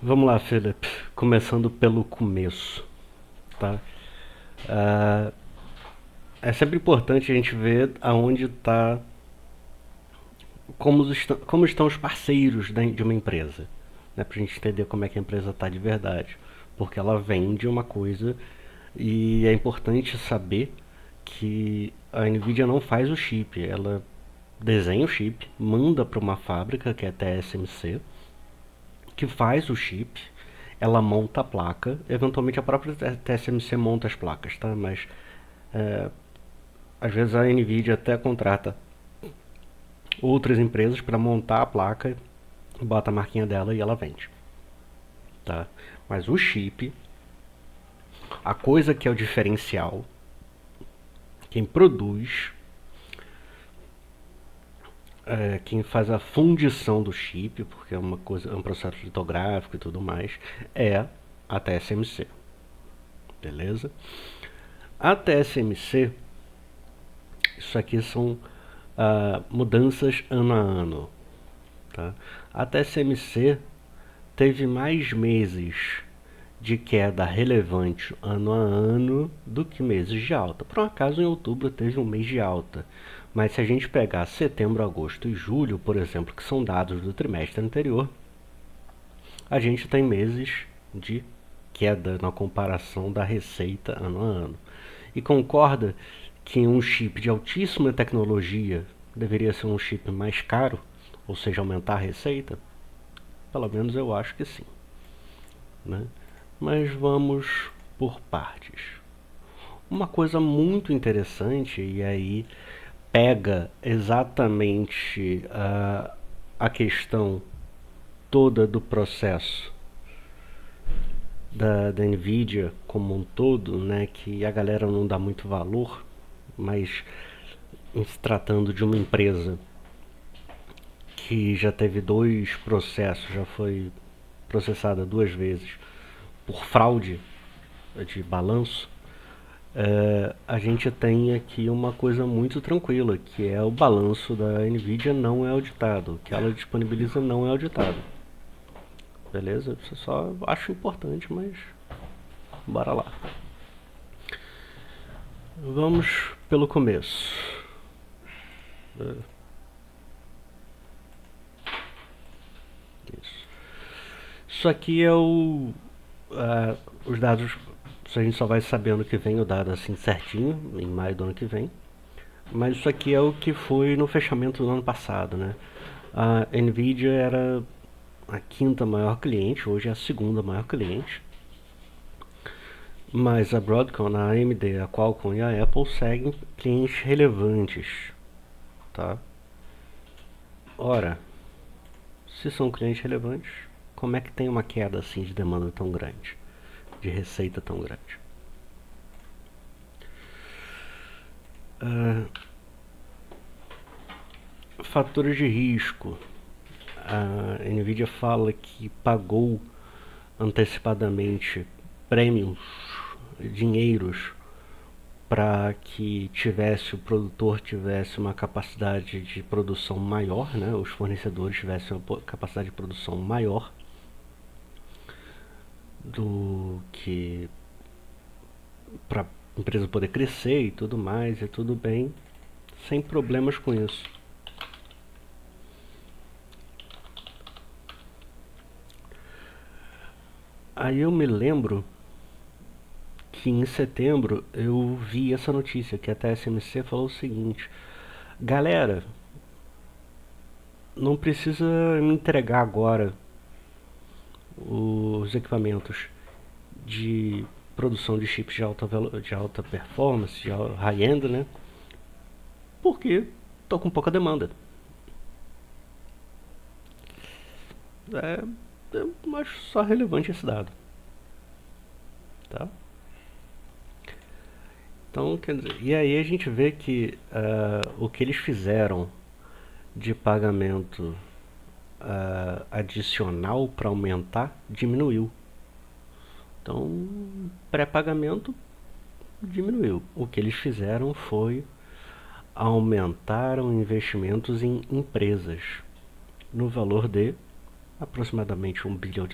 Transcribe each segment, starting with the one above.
Vamos lá, Felipe. Começando pelo começo, tá? Ah, é sempre importante a gente ver aonde está, como estão os parceiros de uma empresa, né? Para a gente entender como é que a empresa está de verdade, porque ela vende uma coisa e é importante saber que a Nvidia não faz o chip, ela desenha o chip, manda para uma fábrica que é a TSMC, que faz o chip, ela monta a placa, eventualmente a própria TSMC monta as placas, tá? Mas às vezes a Nvidia até contrata outras empresas para montar a placa, bota a marquinha dela e ela vende, tá? Mas o chip, a coisa que é o diferencial, quem produz, quem faz a fundição do chip, porque é uma coisa, é um processo litográfico e tudo mais, é a TSMC, beleza? A TSMC, isso aqui são mudanças ano a ano. Tá? A TSMC teve mais meses de queda relevante ano a ano do que meses de alta. Por um acaso, em outubro teve um mês de alta. Mas se a gente pegar setembro, agosto e julho, por exemplo, que são dados do trimestre anterior, a gente tem meses de queda na comparação da receita ano a ano. E concorda que um chip de altíssima tecnologia deveria ser um chip mais caro, ou seja, aumentar a receita? Pelo menos eu acho que sim, né? Mas vamos por partes. Uma coisa muito interessante, e aí pega exatamente a questão toda do processo da Nvidia como um todo, né, que a galera não dá muito valor, mas em se tratando de uma empresa que já teve dois processos, já foi processada duas vezes por fraude de balanço, a gente tem aqui uma coisa muito tranquila, que é o balanço da Nvidia não é auditado, o que ela disponibiliza não é auditado. Beleza? Isso só acho importante, mas bora lá. Vamos pelo começo. Isso. Isso aqui é os dados. A gente só vai saber ano que vem o dado assim certinho, em maio do ano que vem. Mas isso aqui é o que foi no fechamento do ano passado, né? A Nvidia era a quinta maior cliente, hoje é a segunda maior cliente. Mas a Broadcom, a AMD, a Qualcomm e a Apple seguem clientes relevantes, tá? Ora, se são clientes relevantes, como é que tem uma queda assim de demanda tão grande, de receita tão grande? Uh, Fatores de risco. A Nvidia fala que pagou antecipadamente prêmios, dinheiros, para que tivesse o produtor tivesse uma capacidade de produção maior, né? Os fornecedores tivessem uma capacidade de produção maior do que para a empresa poder crescer e tudo mais, e tudo bem, sem problemas com isso. Aí eu me lembro que em setembro eu vi essa notícia que a TSMC falou o seguinte: galera, não precisa me entregar agora os equipamentos de produção de chips de alta performance, de high-end, né? Porque tô com pouca demanda. É, eu acho só relevante esse dado, tá? Então, quer dizer, e aí a gente vê que o que eles fizeram de pagamento adicional para aumentar diminuiu. Então, pré-pagamento diminuiu. O que eles fizeram foi aumentaram investimentos em empresas no valor de aproximadamente US$ 1 bilhão.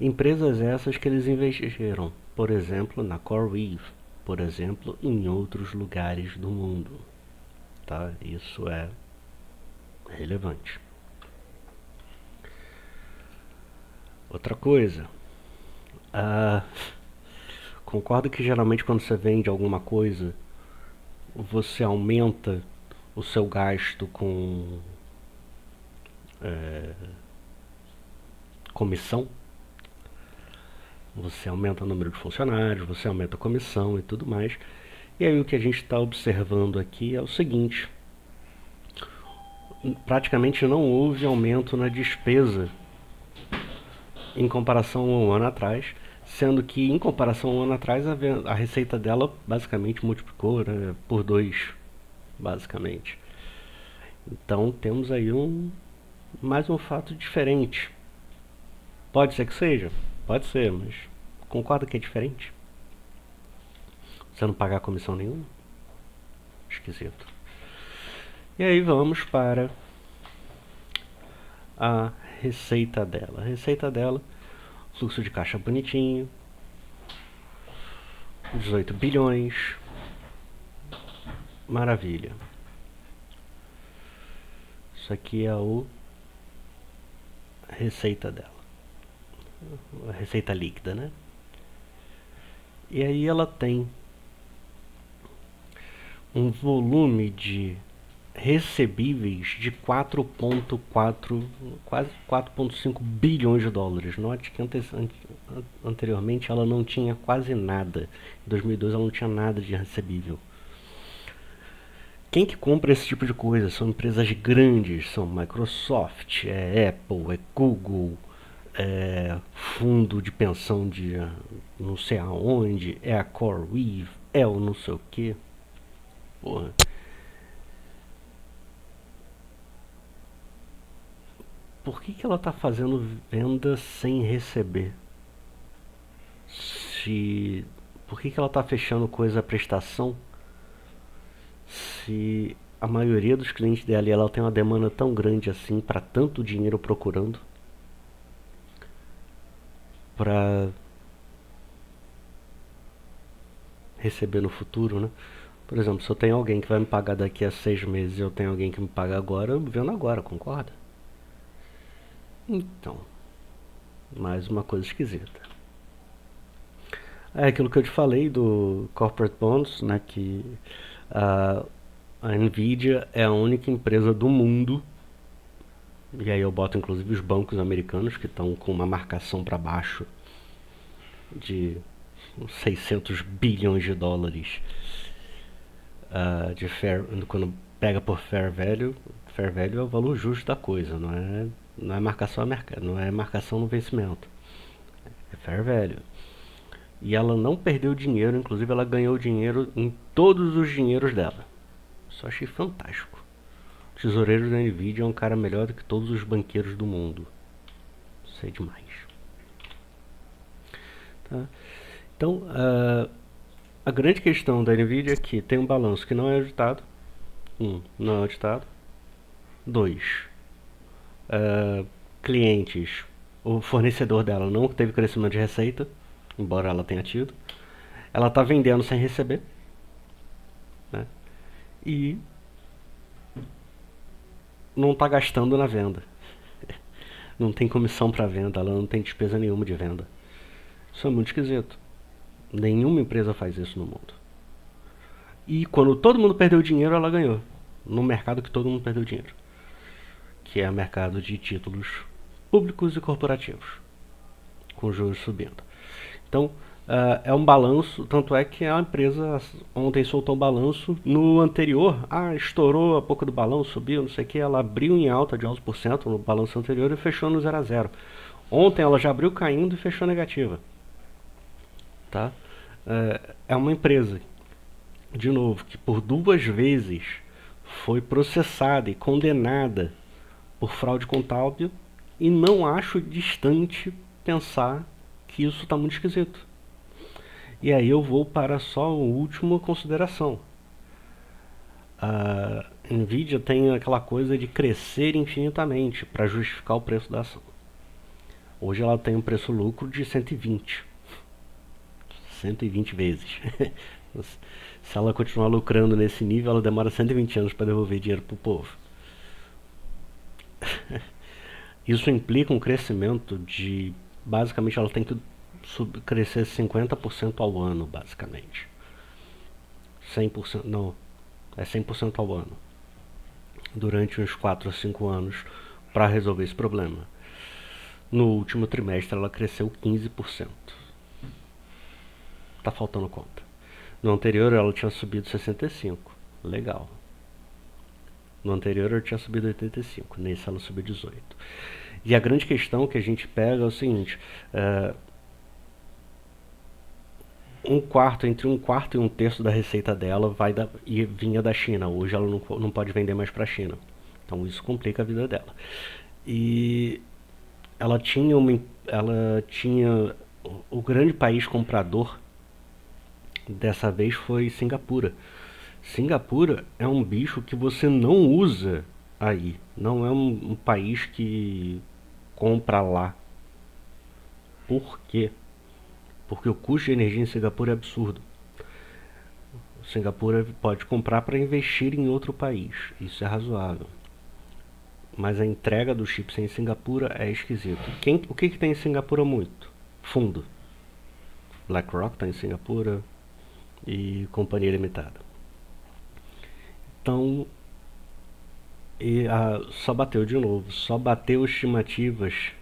Empresas essas que eles investiram, por exemplo, na CoreWeave, por exemplo, em outros lugares do mundo. Tá? Isso é relevante. Outra coisa, concordo que geralmente quando você vende alguma coisa, você aumenta o seu gasto com comissão. Você aumenta o número de funcionários, você aumenta a comissão e tudo mais. E aí o que a gente está observando aqui é o seguinte: praticamente não houve aumento na despesa em comparação a um ano atrás, sendo que em comparação a um ano atrás a receita dela basicamente multiplicou, né, por 2, basicamente. Então temos aí mais um fato diferente. Pode ser que seja? Pode ser, mas concorda que é diferente? Você não pagar comissão nenhuma? Esquisito. E aí vamos para a receita dela. A receita dela, fluxo de caixa bonitinho, 18 bilhões, maravilha. Isso aqui é a receita dela, a receita líquida, né? E aí ela tem um volume de recebíveis de 4,4, quase 4,5 bilhões de dólares. Note que anteriormente ela não tinha quase nada. Em 2002 ela não tinha nada de recebível. Quem que compra esse tipo de coisa? São empresas grandes, são Microsoft, é Apple, é Google, é fundo de pensão de não sei aonde, é a CoreWeave, é o não sei o que. Porra. Por que ela está fazendo venda sem receber? Por que ela está fechando coisa a prestação? Se a maioria dos clientes dela ela tem uma demanda tão grande assim para tanto dinheiro procurando para receber no futuro, né? Por exemplo, se eu tenho alguém que vai me pagar daqui a 6 meses e eu tenho alguém que me paga agora, eu vendo agora, concorda? Então, mais uma coisa esquisita. É aquilo que eu te falei do Corporate Bonds, né, que a Nvidia é a única empresa do mundo, e aí eu boto inclusive os bancos americanos que estão com uma marcação para baixo de 600 bilhões de dólares quando pega por fair value é o valor justo da coisa, não é marcação a mercado, não é marcação no vencimento, é fair value. E ela não perdeu dinheiro, inclusive ela ganhou dinheiro em todos os dinheiros dela. Isso eu achei fantástico. O tesoureiro da Nvidia é um cara melhor do que todos os banqueiros do mundo. Isso é demais. Tá? Então, a grande questão da Nvidia é que tem um balanço que não é auditado. Não é auditado. 2, clientes, o fornecedor dela não teve crescimento de receita, embora ela tenha tido. Ela está vendendo sem receber, né? E não está gastando na venda. Não tem comissão para venda, ela não tem despesa nenhuma de venda. Isso é muito esquisito. Nenhuma empresa faz isso no mundo. E quando todo mundo perdeu dinheiro, ela ganhou. No mercado que todo mundo perdeu dinheiro, que é o mercado de títulos públicos e corporativos, com juros subindo. Então, é um balanço, tanto é que a empresa ontem soltou um balanço, no anterior, estourou a boca do balão, subiu, não sei o que, ela abriu em alta de 11% no balanço anterior e fechou no 0 a 0. Ontem ela já abriu caindo e fechou negativa. Tá? É uma empresa, de novo, que por 2 vezes foi processada e condenada por fraude contábil, e não acho distante pensar que isso está muito esquisito. E aí eu vou para só a última consideração. Nvidia tem aquela coisa de crescer infinitamente para justificar o preço da ação. Hoje ela tem um preço-lucro de 120. 120 vezes. Se ela continuar lucrando nesse nível, ela demora 120 anos para devolver dinheiro pro povo. Isso implica um crescimento de... Basicamente, ela tem que crescer 50% ao ano, basicamente. 100%, não, é 100% ao ano. Durante uns 4 ou 5 anos para resolver esse problema. No último trimestre ela cresceu 15%. Tá faltando conta. No anterior ela tinha subido 65%. Legal. No anterior ela tinha subido 85%. Nesse ela subiu 18%. E a grande questão que a gente pega é o seguinte: entre um quarto e um terço da receita dela vinha da China. Hoje ela não pode vender mais para a China. Então isso complica a vida dela. E ela tinha o grande país comprador dessa vez foi Singapura. Singapura é um bicho que você não usa aí. Não é um país que compra lá. Por quê? Porque o custo de energia em Singapura é absurdo. Singapura pode comprar para investir em outro país. Isso é razoável. Mas a entrega dos chips em Singapura é esquisito. O que tem em Singapura muito? Fundo. BlackRock está em Singapura e Companhia Limitada. Então, só bateu de novo. Só bateu estimativas.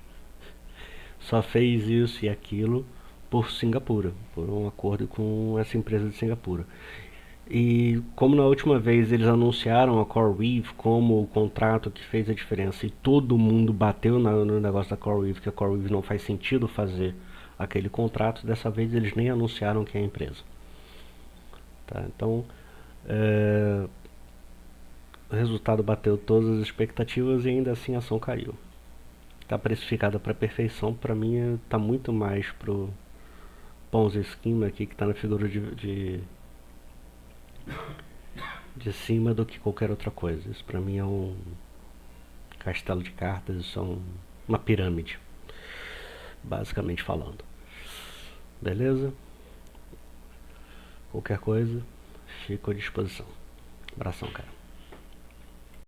Só fez isso e aquilo por Singapura, por um acordo com essa empresa de Singapura. E como na última vez eles anunciaram a CoreWeave como o contrato que fez a diferença e todo mundo bateu no negócio da CoreWeave, que a CoreWeave não faz sentido fazer aquele contrato, dessa vez eles nem anunciaram quem é a empresa. Tá? Então, o resultado bateu todas as expectativas e ainda assim a ação caiu. Está precificada para perfeição, para mim está muito mais pro Ponzi Scheme aqui, que está na figura de cima do que qualquer outra coisa. Isso para mim é um castelo de cartas, isso é uma pirâmide, basicamente falando. Beleza? Qualquer coisa, fico à disposição. Abração, cara.